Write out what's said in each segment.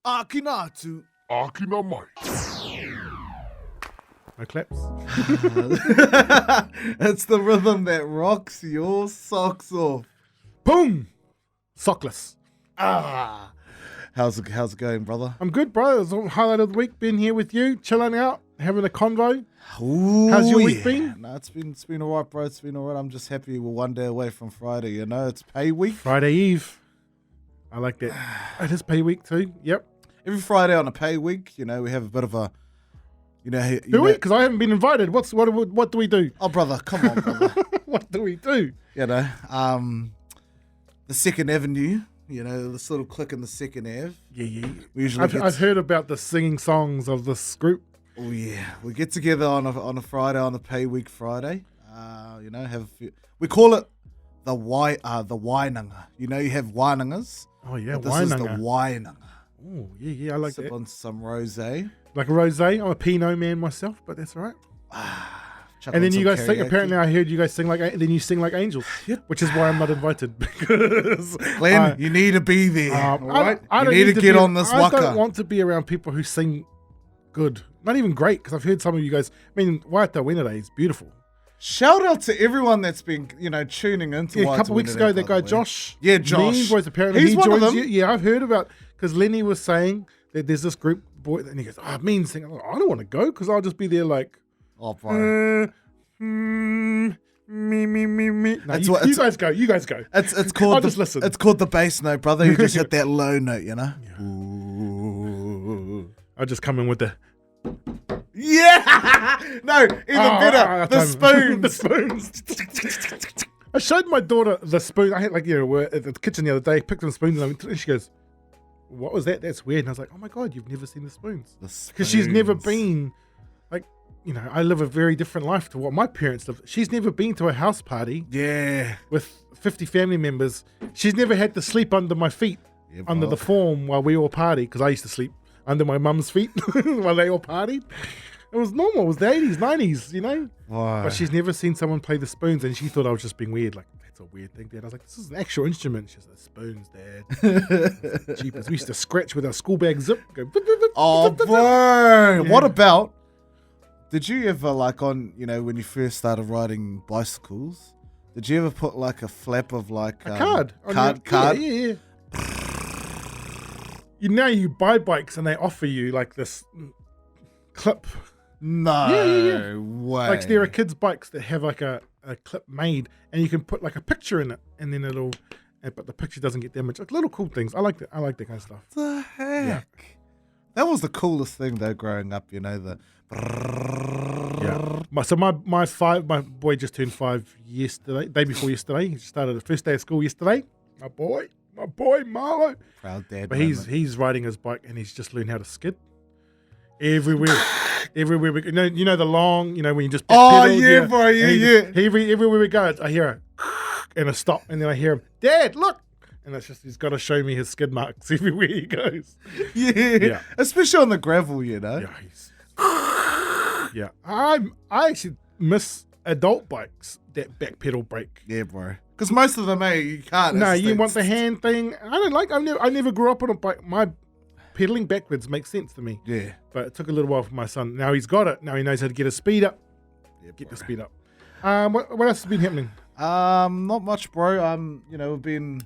Ākina tu. Ākina mai. No claps. It's the rhythm that rocks your socks off. Boom! Sockless. How's it going, brother? I'm good, bro. It's the highlight of the week. Been here with you, chilling out, having a convo. Ooh, How's your week been? No, it's been all right, bro. It's been all right. I'm just happy we're one day away from Friday, you know? It's pay week. Friday Eve. I like that. It is pay week too. Yep. Every Friday on a pay week, you know, we have a bit of a, Do we? Because I haven't been invited. What do we do? Oh, brother, come on, brother. What do we do? You know, the Second Avenue, you know, this little click in the Second Ave. Yeah. We usually I've heard about the singing songs of this group. Oh yeah, we get together on a Friday, on a pay week Friday. You know, have a few, we call it the wainanga. You know, you have wainangas. Oh yeah, This is the wainanga. Oh yeah, I like Sip that. on some rosé. Like a rosé. I'm a Pinot man myself, but that's all right. Chuck And on then you some guys sing. karaoke. Apparently, I heard you guys sing then you sing like angels, which is why I'm not invited because Glenn, you need to be there. All right, I you don't need to get on this I waka. don't want to be around people who sing good, not even great. Because I've heard some of you guys. I mean, Waiata Wenere is beautiful. Shout out to everyone that's been, tuning into. Yeah, a couple Waiata weeks ago, Wenere, that by guy the way. Josh. Yeah, Josh. Mean Boys, apparently He's he one of joins them. you. Yeah, I've heard about because Lenny was saying that there's this group boy, and he goes, "Oh, Mean sing." I'm like, I don't want to go because I'll just be there like, Oh, bro. me. No, That's you, what- you it's- guys go. You guys go. It's called I'll just listen. It's called the bass note, brother. You just hit that low note, you know. Ooh. I'll just come in with the Yeah. No, even better. The spoons. the spoons. I showed my daughter the spoon. I had we're at the kitchen the other day, picked up the spoons, and she goes, "What was that? That's weird." And I was like, "Oh my god, you've never seen the spoons?" Because she's never been, I live a very different life to what my parents live. She's never been to a house party Yeah. with 50 family members. She's never had to sleep under my feet, Yeah, under bro. the form while we all party, because I used to sleep under my mum's feet while they all partied. It was normal. It was the 80s, 90s, you know? Why? But she's never seen someone play the spoons, and she thought I was just being weird. Like, that's a weird thing, Dad. I was like, this is an actual instrument. She's like, spoons, Dad. Jeepers. We used to scratch with our school bag zip. Go, "Bip, bip, bip, Oh, bip, bip, bip." bro. Yeah. What about? Did you ever when you first started riding bicycles? Did you ever put like a flap of like A card. on card? your- Yeah. You buy bikes and they offer you like this clip. No Yeah. way. Like there are kids' bikes that have like a clip made, and you can put like a picture in it, and then but the picture doesn't get damaged. Like little cool things. I like that. I like that kind of stuff. What the heck? That was the coolest thing though, growing up. You know the. Yeah. My boy just turned 5 yesterday, day before yesterday. He started the first day of school yesterday. My boy Marlo. Proud dad. But moment. he's riding his bike and he's just learned how to skid. Everywhere we go. You know the long, when you just Oh, pedal, yeah, bro, and yeah. Everywhere we go, I hear a and a stop, and then I hear him, Dad, look, and it's just he's got to show me his skid marks everywhere he goes. Yeah. Especially on the gravel, you know. Yeah, I actually miss adult bikes that back pedal brake. Yeah, bro. Because most of them, you can't. No, It's you like- want the hand thing. I never grew up on a bike. My pedaling backwards makes sense to me. Yeah. But it took a little while for my son. Now he's got it. Now he knows how to get his speed up. Get the speed up. What else has been happening? Not much, bro. We've been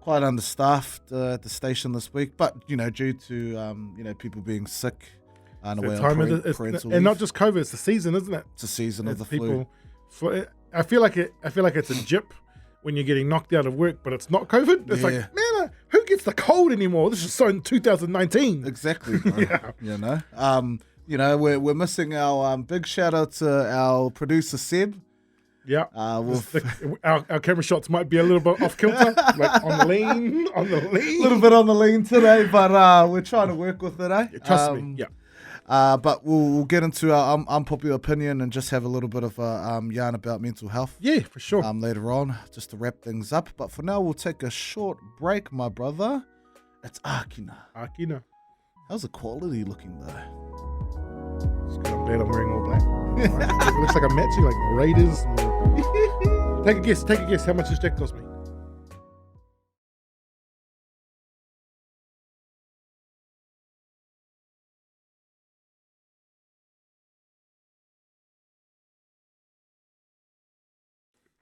quite understaffed at the station this week, but due to people being sick and away on parental and not leave. just COVID. It's the season, isn't it? It's a season of It's the flu. I feel like it's a jip when you're getting knocked out of work, but it's not COVID. It's like, Yeah. man, who gets the cold anymore? This is so in 2019. Exactly, bro. Yeah. We're missing our big shout out to our producer Seb. Yeah. With Our camera shots might be a little bit off kilter, like on the lean. a little bit on the lean today, but we're trying to work with it, eh? Trust me. Yeah. But we'll get into our unpopular opinion and just have a little bit of a yarn about mental health Yeah, for sure. later on, just to wrap things up. But for now, we'll take a short break, my brother. It's Ākina. Ākina. How's the quality looking, though? It's good. I'm glad I'm wearing all black. It looks like I'm matching, like Raiders. Take a guess. How much does Jack cost me?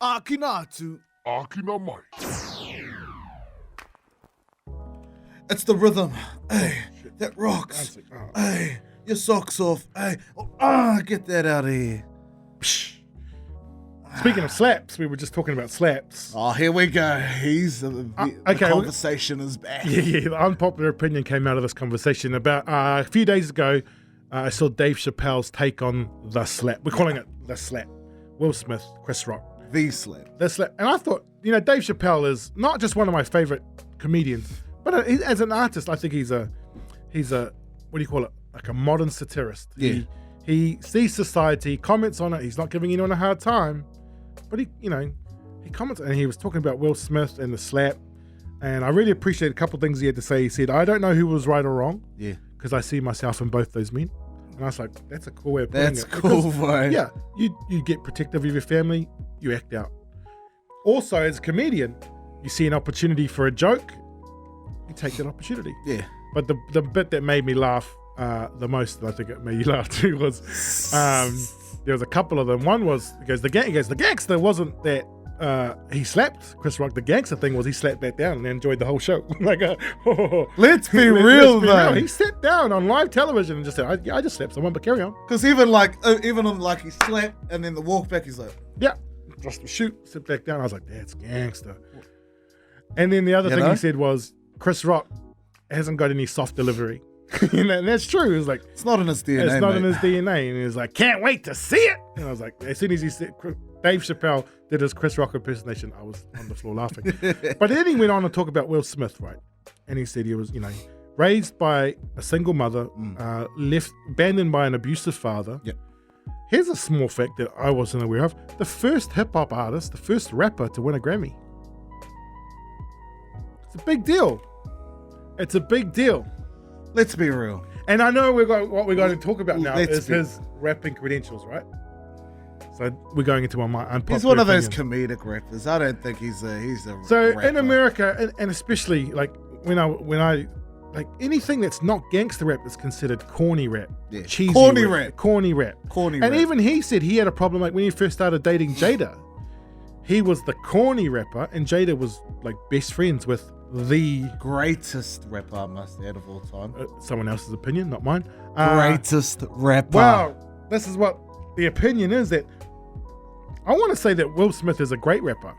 Ākina mai. It's the rhythm. Hey, that rocks. Hey, your socks off. Hey, get that out of here. Speaking of slaps, we were just talking about slaps. Oh, here we go. The conversation is back. Yeah, the unpopular opinion came out of this conversation. About a few days ago, I saw Dave Chappelle's take on the slap. We're calling it the slap. Will Smith, Chris Rock. The slap. The slap. And I thought, Dave Chappelle is not just one of my favorite comedians, but as an artist, I think he's a what do you call it? Like a modern satirist. Yeah. He sees society, comments on it. He's not giving anyone a hard time. But he comments, and he was talking about Will Smith and the slap, and I really appreciate a couple of things he had to say. He said, "I don't know who was right or wrong, because I see myself in both those men." And I was like, "That's a cool way of putting it." That's cool, right? Yeah, you get protective of your family, you act out. Also, as a comedian, you see an opportunity for a joke, you take that opportunity. Yeah. But the bit that made me laugh the most, I think it made you laugh too, was. There was a couple of them. One was, the gangster wasn't that he slapped Chris Rock. The gangster thing was he slapped that down and enjoyed the whole show. Let's be real though. He sat down on live television and just said, I just slapped someone, but carry on. Because even on he slapped and then the walk back, he's like, yeah, just shoot, sit back down. I was like, that's gangster. And then the other thing he said was, Chris Rock hasn't got any soft delivery. And that's true. It was like, it's not in his DNA. It's not in his DNA. And he was like, can't wait to see it. And I was like, as soon as he said, Dave Chappelle did his Chris Rock impersonation, I was on the floor laughing. But then he went on to talk about Will Smith, right? And he said he was, raised by a single mother, left abandoned by an abusive father. Yeah. Here's a small fact that I wasn't aware of: the first hip hop artist, the first rapper to win a Grammy. It's a big deal. It's a big deal. Let's be real. And I know what we're going to talk about now is his rapping credentials, right? So we're going into my unpopular He's one of those opinion. comedic rappers. I don't think he's a So rapper. in America, and especially like when I like anything that's not gangster rap is considered corny rap. Yeah. Cheesy Corny rap. And even he said he had a problem like when he first started dating Jada. He was the corny rapper and Jada was like best friends with the greatest rapper, I must add, of all time. Someone else's opinion, not mine. Greatest rapper. Well, this is what the opinion is, that I want to say that Will Smith is a great rapper,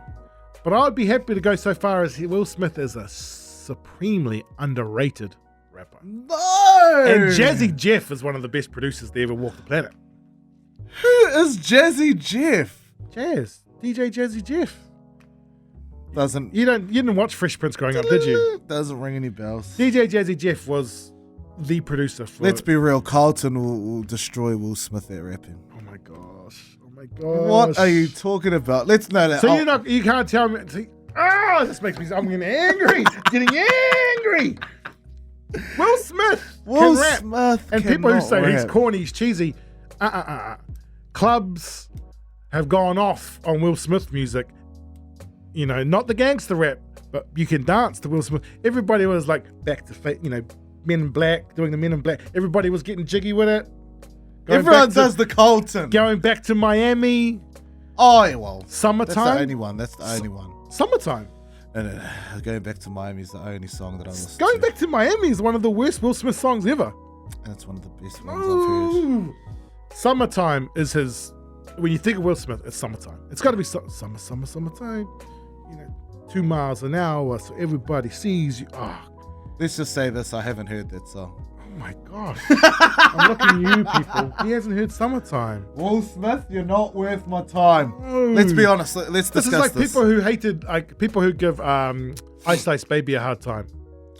but I would be happy to go so far as Will Smith is a supremely underrated rapper. No! And Jazzy Jeff is one of the best producers to ever walk the planet. Who is Jazzy Jeff? DJ Jazzy Jeff. You didn't watch Fresh Prince growing up, did you? Doesn't ring any bells. DJ Jazzy Jeff was the producer for. Let's be real, Carlton will destroy Will Smith at rapping. Oh my gosh. What are you talking about? Let's know that. So you can't tell me. This makes me. I'm getting angry. Will Smith can rap. And people who say he's corny, he's cheesy. Clubs have gone off on Will Smith music. Not the gangster rap, but you can dance to Will Smith. Everybody was like back to, Men in Black, doing the Men in Black. Everybody was getting jiggy with it. Everyone does the Colton. Going back to Miami. Oh, yeah, well. Summertime. That's the only one. Summertime. And going back to Miami is the only song that I listen to. Going back to Miami is one of the worst Will Smith songs ever. And it's one of the best ones I've heard. Summertime is his. When you think of Will Smith, it's summertime. It's got to be summertime. 2 miles an hour, so everybody sees you. Let's just say this: I haven't heard that song. Oh my gosh! I'm looking at you people. He hasn't heard Summertime. Will Smith, you're not worth my time. Oh. Let's be honest. Let's discuss this. This is like people who hated, people who give Ice Ice Baby a hard time.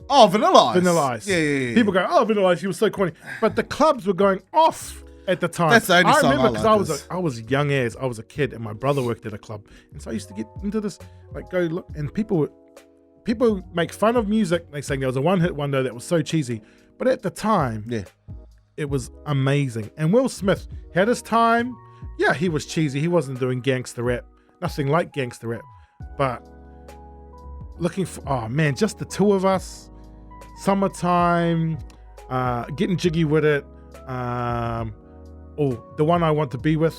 Oh, Vanilla Ice. Vanilla Ice. Yeah. People go, oh, Vanilla Ice, he was so corny. But the clubs were going off at the time. That's the only song I remember because I was young as I was a kid, and my brother worked at a club, and so I used to get into this, like go look, and people make fun of music. They saying there was a one-hit wonder that was so cheesy, but at the time, it was amazing. And Will Smith had his time. Yeah, he was cheesy. He wasn't doing gangster rap, nothing like gangster rap, but looking for just the two of us, Summertime, getting jiggy with it. The One I Want to Be With.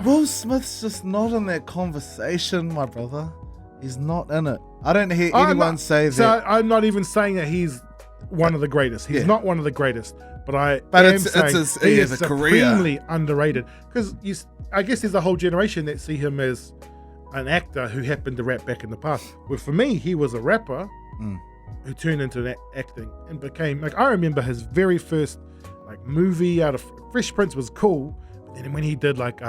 Will Smith's just not in that conversation, my brother. He's not in it. I don't hear anyone say that. So I'm not even saying that he's one of the greatest. He's not one of the greatest. But he is supremely underrated. Because I guess there's a whole generation that see him as an actor who happened to rap back in the past. Well, for me, he was a rapper who turned into acting and became, like, I remember his very first like movie out of Fresh Prince was cool. But then when he did like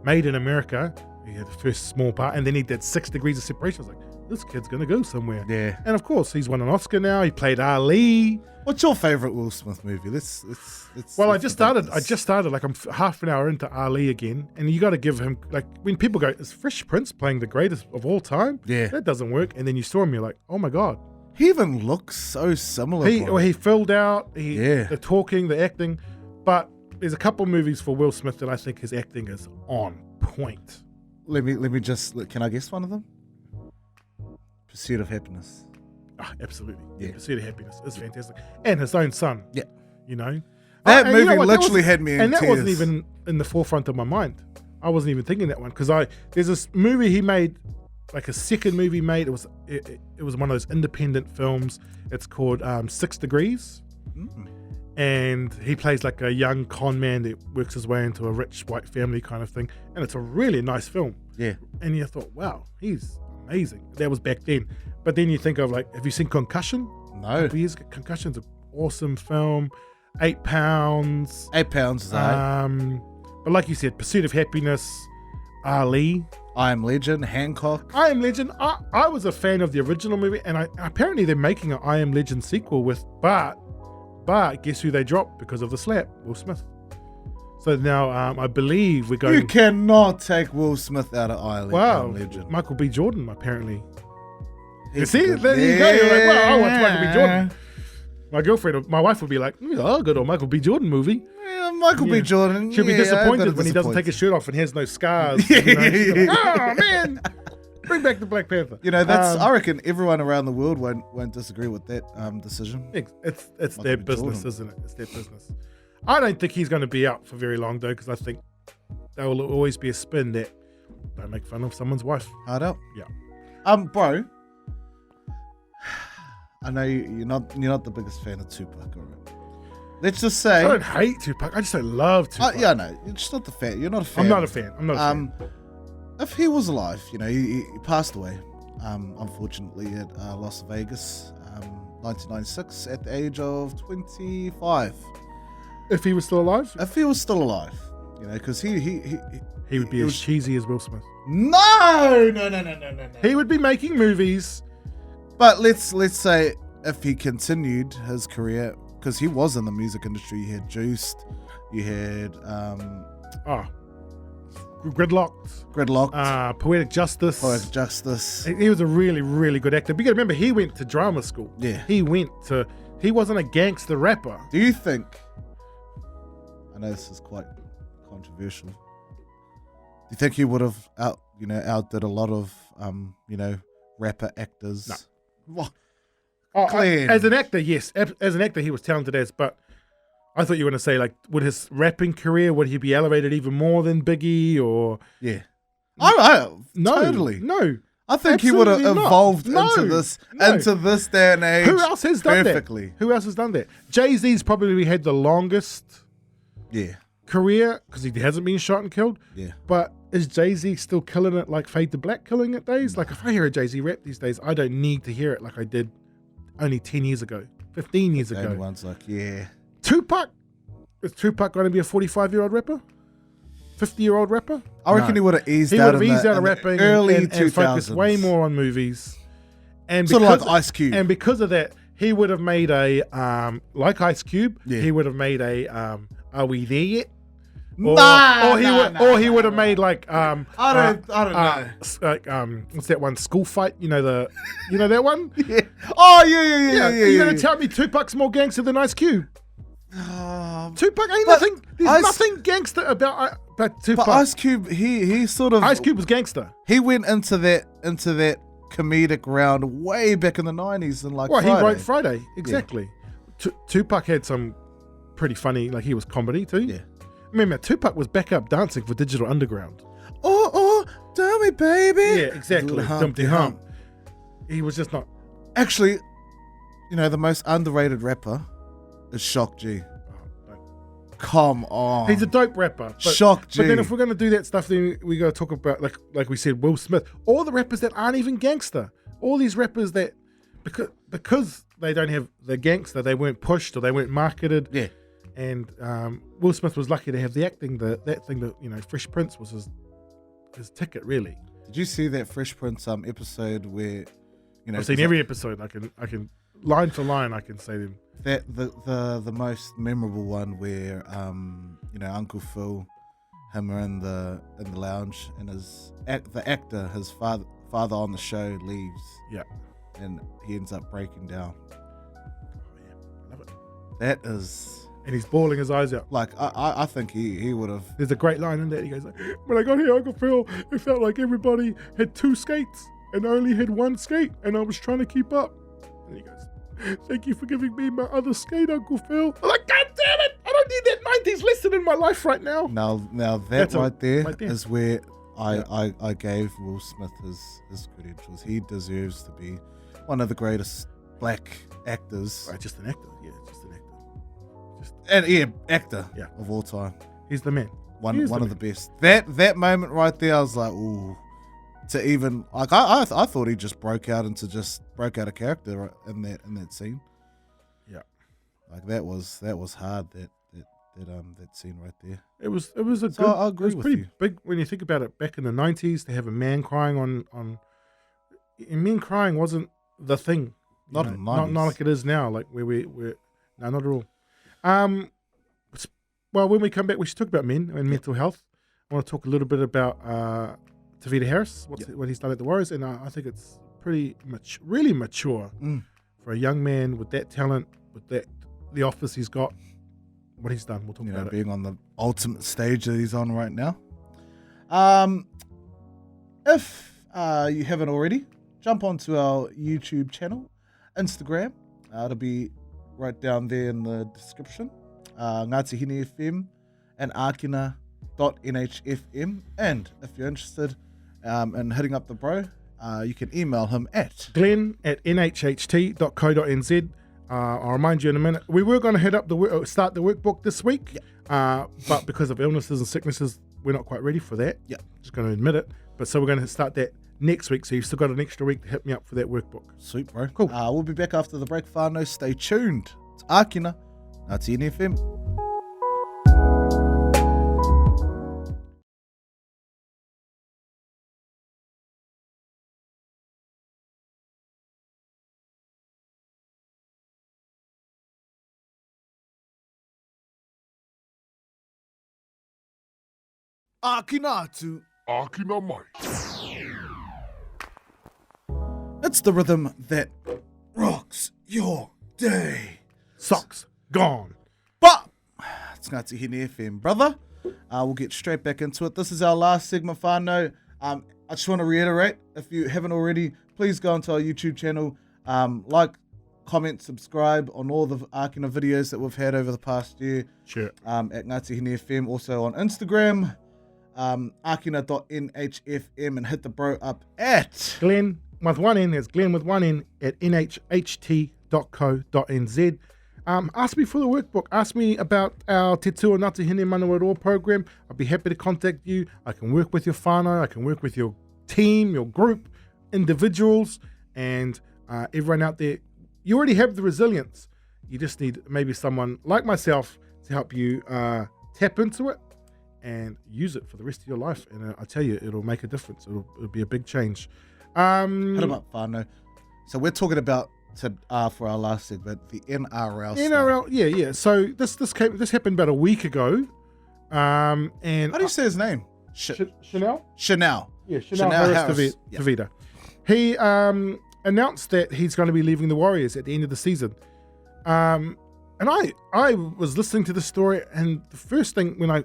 Made in America, he had the first small part, and then he did 6 Degrees of Separation. I was like, this kid's gonna go somewhere. Yeah. And of course, he's won an Oscar now. He played Ali. What's your favorite Will Smith movie? I just started. Like, I'm half an hour into Ali again, and you got to give him, like, when people go, "Is Fresh Prince playing the greatest of all time?" Yeah, that doesn't work. And then you saw him, you're like, "Oh my god." He even looks so similar. He filled out. The talking, the acting, but there's a couple movies for Will Smith that I think his acting is on point. Let me just. Can I guess one of them? Pursuit of Happiness. Absolutely. Yeah. Pursuit of Happiness is fantastic. And his own son. Yeah. You know? That movie literally had me in tears. And that wasn't even in the forefront of my mind. I wasn't even thinking that one. Because there's this movie he made, like a second movie made. It was one of those independent films. It's called 6 Degrees. Mm-hmm. And he plays like a young con man that works his way into a rich white family kind of thing. And it's a really nice film. Yeah. And you thought, wow, he's amazing. That was back then. But then you think of, like, have you seen Concussion? No. Concussion's an awesome film. 8 Pounds. 8 Pounds is but like you said, Pursuit of Happiness, Ali. I Am Legend, Hancock. I Am Legend. I was a fan of the original movie, and apparently they're making an I Am Legend sequel with, but guess who they dropped because of the slap? Will Smith. So now I believe we're going... You cannot take Will Smith out of I Am Legend. Michael B. Jordan, apparently. You see? There you go. You're like, wow, I watch Michael B. Jordan. My wife would be like, good old Michael B. Jordan movie. Yeah, Michael B. Jordan. She'll be disappointed when he doesn't take his shirt off and has no scars. She's like, oh, man. Bring back the Black Panther. That's. I reckon everyone around the world won't disagree with that decision. It's their business, isn't it? It's their business. I don't think he's going to be out for very long, though, because I think there will always be a spin that don't make fun of someone's wife. Hard out. Yeah. Bro, I know you're not the biggest fan of Tupac, all right? Let's just say I don't hate Tupac. I just don't love Tupac. Yeah, no, you're just not the fan. You're not a fan. I'm not a fan. If he was alive, he passed away, unfortunately, at Las Vegas, 1996, at the age of 25. If he was still alive? If he was still alive, because he would be as cheesy as Will Smith. No. He would be making movies. But let's say if he continued his career, because he was in the music industry. You had Juiced, you had Gridlocked, Poetic Justice. He was a really, really good actor. But you got to remember, he went to drama school. Yeah. He wasn't a gangster rapper. Do you think, I know this is quite controversial, do you think he would have outdid a lot of rapper actors? No. What? As an actor, yes. As an actor, he was talented but I thought you were going to say, like, would his rapping career, would he be elevated even more than Biggie or... Yeah. Totally. No. I think he would have evolved into this day and age. Who else has done perfectly. That? Who else has done that? Jay-Z's probably had the longest career because he hasn't been shot and killed. Yeah. But is Jay-Z still killing it like Fade to Black killing it days? Like, if I hear a Jay-Z rap these days, I don't need to hear it like I did only 10 years ago, 15 years ago. Everyone's like, yeah. Tupac? Is Tupac going to be a 45-year-old rapper? 50-year-old rapper? I reckon he would have eased out of rapping early and 2000s. focused way more on movies. And sort of like Ice Cube. And because of that, he would have made like Ice Cube, he would have made Are We There Yet? Or he would have made like I don't know. What's that one? School Fight. You know that one? Yeah. Oh yeah. You're gonna tell me Tupac's more gangster than Ice Cube? Tupac ain't nothing. There's nothing gangster about Tupac. But Ice Cube, he sort of... Ice Cube was gangster. He went into that comedic round way back in the 90s and Friday. He wrote Friday, exactly. Yeah. Tupac had some pretty funny, like he was comedy too. Yeah. Remember, Tupac was back up dancing for Digital Underground. Oh, tell me, baby. Yeah, exactly. Humpty Hump. He was just not. Actually, the most underrated rapper is Shock G. Come on. He's a dope rapper. Shock G. But then if we're going to do that stuff, then we got to talk about, like we said, Will Smith. All the rappers that aren't even gangster. All these rappers that, because they don't have the gangster, they weren't pushed or they weren't marketed. Yeah. And Will Smith was lucky to have the acting, that thing that, Fresh Prince was his ticket, really. Did you see that Fresh Prince episode where, I've seen every episode. I can line for line, I can say them. That the most memorable one where Uncle Phil, him are in the lounge and the actor, his father on the show leaves. Yeah. And he ends up breaking down. Oh yeah, I love it. That is, and he's bawling his eyes out. Like I think he would have. There's a great line in there. He goes, "When I got here, Uncle Phil, it felt like everybody had 2 skates and I only had 1 skate, and I was trying to keep up." And he goes, "Thank you for giving me my other skate, Uncle Phil." I'm like, God damn it! I don't need that 90s lesson in my life right now. Now that right there is where I gave Will Smith his credentials. He deserves to be one of the greatest black actors. Right, just an actor. Yeah, just an actor. Actor of all time. He's the man. One of the best. That moment right there, I was like, ooh. To even I thought he just broke out a character in that scene. Yeah, like that was hard. That scene right there. It was a good. I agree it was with pretty you. Big when you think about it. Back in the 90s, to have a man crying on and men crying wasn't the thing. Not in the 90s. Not like it is now. Like we're no, not at all. Well, when we come back, we should talk about men and mental health. I want to talk a little bit about Tavita Harris, what he's done at the Warriors, and I think it's pretty much really mature for a young man with that talent, with the office he's got, what he's done. We'll talk about being on the ultimate stage that he's on right now. If you haven't already, jump onto our YouTube channel, Instagram. It'll be right down there in the description. Ngāti Hine FM and Ākina.nhfm. And if you're interested in hitting up the bro, you can email him at glenn@nhht.co.nz. I'll remind you in a minute. We were going to start the workbook this week, but because of illnesses and sicknesses, we're not quite ready for that. Yeah, just going to admit it. But so we're going to start that next week. So you've still got an extra week to hit me up for that workbook. Sweet, bro. Cool. We'll be back after the break, whānau. Stay tuned. It's Ākina, Ngāti Hine FM. Ākina mai. It's the rhythm that rocks your day. Socks gone. But it's Ngāti Hine FM, brother. We'll get straight back into it. This is our last segment, whānau. I just want to reiterate, if you haven't already, please go onto our YouTube channel, like, comment, subscribe on all the Ākina videos that we've had over the past year. Sure. At Ngāti Hine FM, also on Instagram, Ākina.nhfm, and hit the bro up at Glenn with one N. There's Glenn with one N at nhht.co.nz. Ask me for the workbook. Ask me about our Te Tua Ngāti Hine Manawaroa program. I'd be happy to contact you. I can work with your whānau. I can work with your team, your group, individuals, and everyone out there. You already have the resilience. You just need maybe someone like myself to help you tap into it and use it for the rest of your life. And I tell you, it'll make a difference. It'll be a big change. Hit them up, whānau. So we're talking about for our last segment, the NRL. NRL, yeah. So this happened about a week ago. And how do you say his name? Chanel. Yeah, Chanel Harris. Tavita. He announced that he's going to be leaving the Warriors at the end of the season. And I was listening to the story, and the first thing when I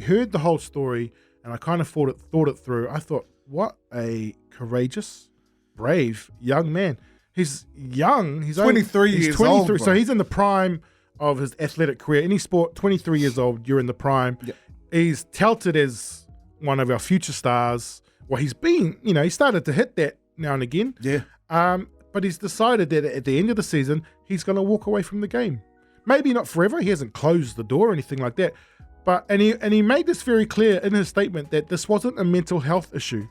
heard the whole story and I kind of thought it through, I thought, what a courageous, brave young man. He's young. He's 23 years 23, old. So he's in the prime of his athletic career. Any sport, 23 years old, you're in the prime. Yep. He's touted as one of our future stars. Well, he's been, he started to hit that now and again. Yeah. But he's decided that at the end of the season, he's going to walk away from the game. Maybe not forever. He hasn't closed the door or anything like that. But and he made this very clear in his statement that this wasn't a mental health issue.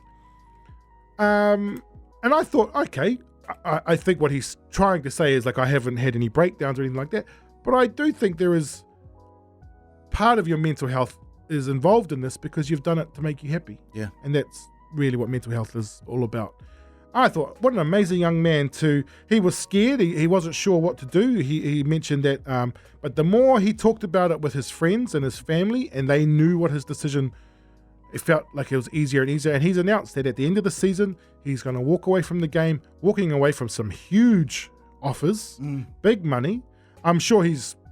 And I thought, okay, I think what he's trying to say is like, I haven't had any breakdowns or anything like that. But I do think there is part of your mental health is involved in this because you've done it to make you happy. Yeah. And that's really what mental health is all about. I thought, what an amazing young man he was scared. He wasn't sure what to do. He mentioned that, but the more he talked about it with his friends and his family, and they knew what his decision, it felt like it was easier and easier. And he's announced that at the end of the season, he's going to walk away from the game, walking away from some huge offers, big money. I'm sure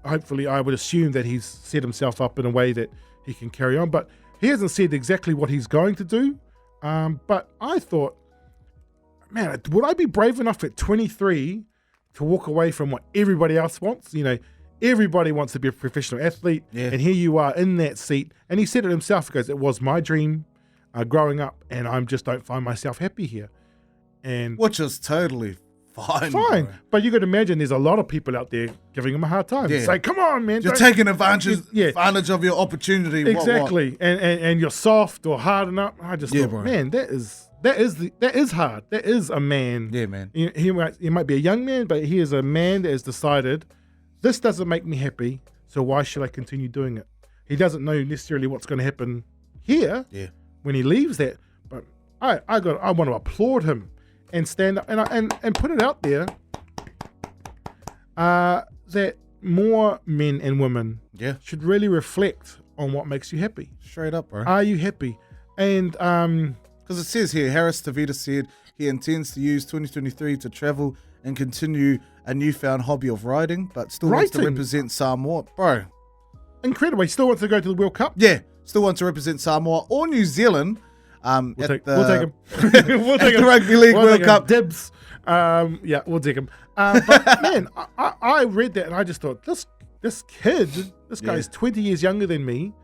hopefully I would assume that he's set himself up in a way that he can carry on, but he hasn't said exactly what he's going to do. But I thought, man, would I be brave enough at 23 to walk away from what everybody else wants? Everybody wants to be a professional athlete, and here you are in that seat. And he said it himself, because it was my dream growing up, and I just don't find myself happy here. And which is totally fine. Fine, bro. but you could imagine there's a lot of people out there giving him a hard time. Yeah. It's like, come on, man. You're taking advantage of your opportunity. Exactly. What? And you're soft or harden up. I just thought, bro. Man, that is hard. That is a man. Yeah, man. He might be a young man, but he is a man that has decided this doesn't make me happy, so why should I continue doing it? He doesn't know necessarily what's going to happen here when he leaves that, but I want to applaud him and stand up and put it out there that more men and women should really reflect on what makes you happy. Straight up, bro. Are you happy? And because it says here, Harris Tavita said he intends to use 2023 to travel and continue a newfound hobby of riding, but still wants to represent Samoa. Bro. Incredible. He still wants to go to the World Cup? Yeah. Still wants to represent Samoa or New Zealand. We'll take him. We'll take him. The Rugby League World Cup. Dibs. Yeah, we'll take him. But man, I read that and I just thought, this kid, this guy is 20 years younger than me,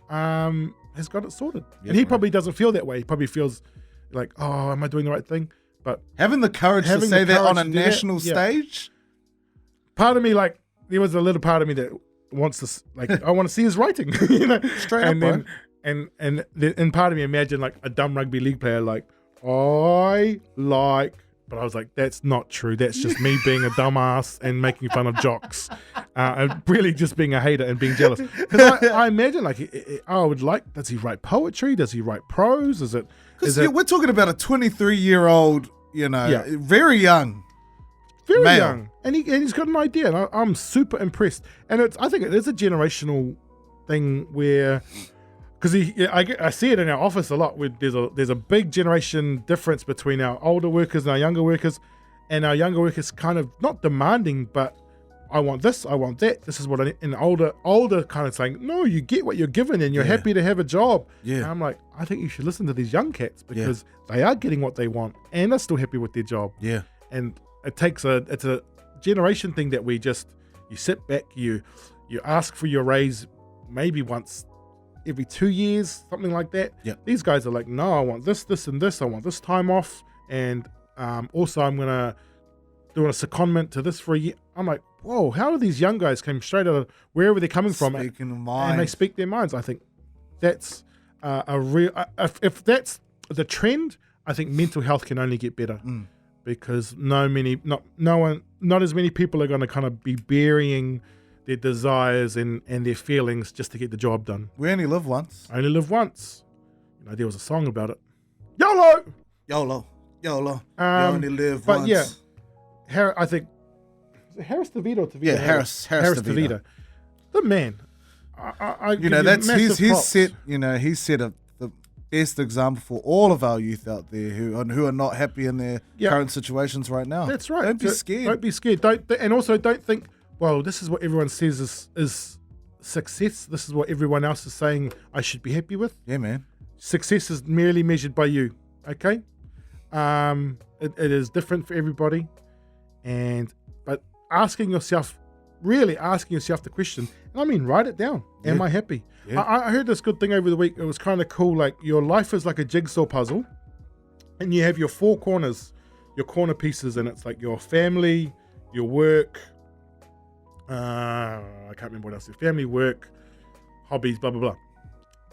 has got it sorted. And he probably doesn't feel that way. He probably feels like, oh, am I doing the right thing? But having the courage to say that on a national stage. Part of me, like, there was a little part of me that wants to, like, I want to see his writing, Straight up, bro. And part of me imagined like a dumb rugby league player, like, but I was like, that's not true. That's just me being a dumbass and making fun of jocks, and really just being a hater and being jealous. Because I imagine, like, I would like, does he write poetry? Does he write prose? Because we're talking about a 23-year-old, very young. Very male. young. And he's got an idea. And I'm super impressed. And I think it is a generational thing where, because I see it in our office a lot. Where there's a big generation difference between our older workers and our younger workers, and our younger workers kind of not demanding, but I want this, I want that. This is what I need. And older kind of saying, no, you get what you're given, and you're happy to have a job. Yeah. And I'm like, I think you should listen to these young cats because they are getting what they want, and they're still happy with their job. Yeah. And it's a generation thing that you sit back, you ask for your raise maybe once every 2 years, something like that. Yeah. These guys are like, no, I want this, this, and this. I want this time off, and also I'm gonna do a secondment to this for a year. I'm like, whoa, how do these young guys come straight out of wherever they're coming from, and they speak their minds? I think that's a real. If that's the trend, I think mental health can only get better. Because not as many people are going to kind of be burying their desires and their feelings just to get the job done. We only live once. Only live once. There was a song about it. YOLO! YOLO. You only live once. But yeah, I think, is it Harris Tavita or Tavita? Yeah, Harris Tavita. The man. He's set the best example for all of our youth out there who are not happy in their current situations right now. That's right. Don't be scared. Don't be scared. And also don't think, well, this is what everyone says is success. This is what everyone else is saying I should be happy with. Yeah, man. Success is merely measured by you. Okay? It is different for everybody. But asking yourself really asking yourself the question, and I mean, write it down. Am I happy? Yeah. I heard this good thing over the week. It was kind of cool. Like, your life is like a jigsaw puzzle, and you have your four corners, your corner pieces, and it's like your family, your work, I can't remember what else. Your family, work, hobbies, blah, blah, blah.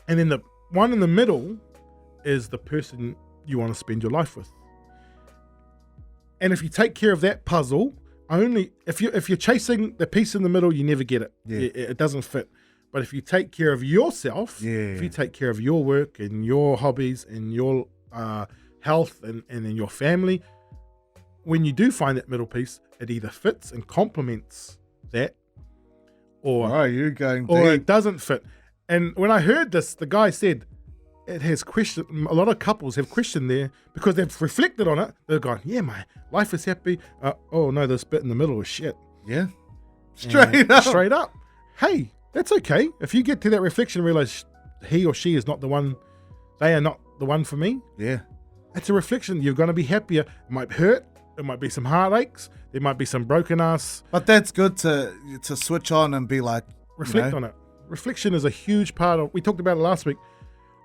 And then the one in the middle is the person you want to spend your life with. And if you take care of that puzzle, only if you're chasing the piece in the middle, you never get it. Yeah. It doesn't fit. But if you take care of yourself, if you take care of your work and your hobbies and your health and then your family, when you do find that middle piece, it either fits and complements that, or you're going deep. or it doesn't fit. And when I heard this, the guy said it has questioned. A lot of couples have questioned there because they've reflected on it. They've gone, yeah, my life is happy. Oh no, this bit in the middle is shit. Yeah, straight up. Hey, that's okay. If you get to that reflection and realize he or she is not the one, they are not the one for me. Yeah, it's a reflection. You're going to be happier. It might hurt. It might be some heartaches. There might be some broken ass. But that's good to switch on and be like, reflect on it. Reflection is a huge part of. We talked about it last week.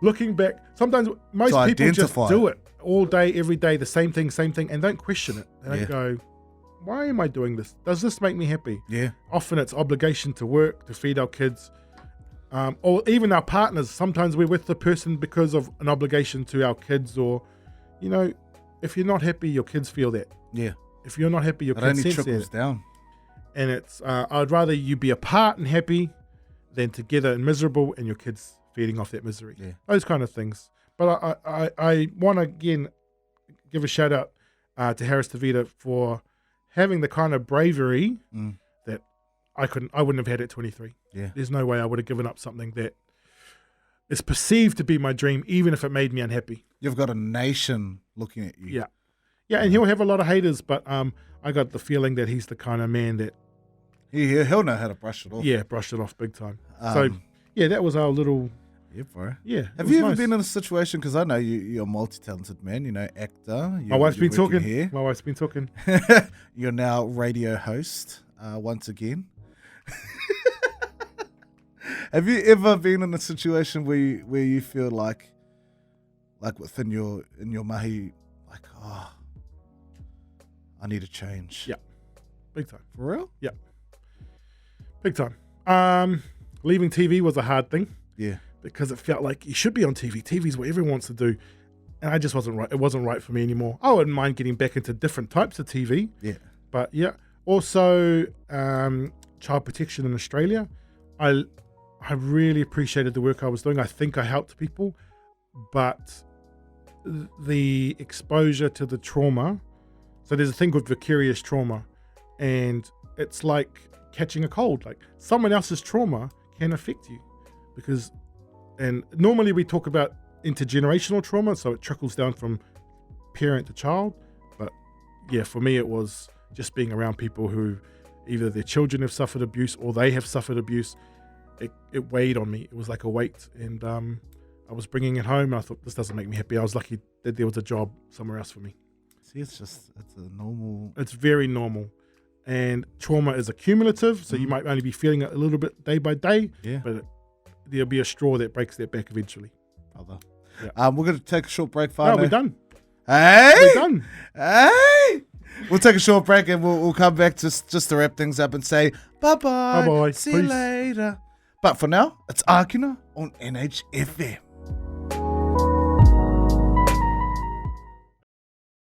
Looking back, sometimes most people just do it all day, every day, the same thing, and don't question it. They don't go, why am I doing this? Does this make me happy? Yeah. Often it's obligation to work, to feed our kids, or even our partners. Sometimes we're with the person because of an obligation to our kids, or, if you're not happy, your kids feel that. Yeah. If you're not happy, your kids sense that. It only trickles down. And it's, I'd rather you be apart and happy than together and miserable, and your kids feeding off that misery. Yeah. Those kind of things. But I want to, again, give a shout out to Harris Tavita for having the kind of bravery that I wouldn't have had at 23. Yeah. There's no way I would have given up something that is perceived to be my dream, even if it made me unhappy. You've got a nation looking at you. Yeah. Yeah, and he'll have a lot of haters, but I got the feeling that he's the kind of man that... He'll know how to brush it off. Yeah, brush it off big time. So, yeah, that was our little... Yeah, bro. Yeah. Have you ever been in a situation, because I know you're a multi-talented man, actor. My wife's been talking. Here. My wife's been talking. You're now radio host once again. Have you ever been in a situation where you feel like within your mahi, like, I need to change? Yeah. Big time. For real? Yeah. Big time. Leaving TV was a hard thing. Yeah. Because it felt like you should be on TV. TV's what everyone wants to do. And I just wasn't right. It wasn't right for me anymore. I wouldn't mind getting back into different types of TV. Yeah. But yeah. Also, child protection in Australia. I really appreciated the work I was doing. I think I helped people. But the exposure to the trauma. So there's a thing called vicarious trauma. And it's like catching a cold. Like, someone else's trauma can affect you. And normally we talk about intergenerational trauma, so it trickles down from parent to child. But yeah, for me, it was just being around people who either their children have suffered abuse or they have suffered abuse. It weighed on me. It was like a weight. And I was bringing it home, and I thought, this doesn't make me happy. I was lucky that there was a job somewhere else for me. See, it's a normal... It's very normal. And trauma is accumulative, so you might only be feeling it a little bit day by day. Yeah. But there'll be a straw that breaks that back eventually. Yeah. We're going to take a short break, Whānau. No, we're done. Hey! We're done. Hey! We'll take a short break, and we'll come back just to wrap things up and say bye-bye. Bye-bye. See you later. But for now, it's Ākina on NHFM.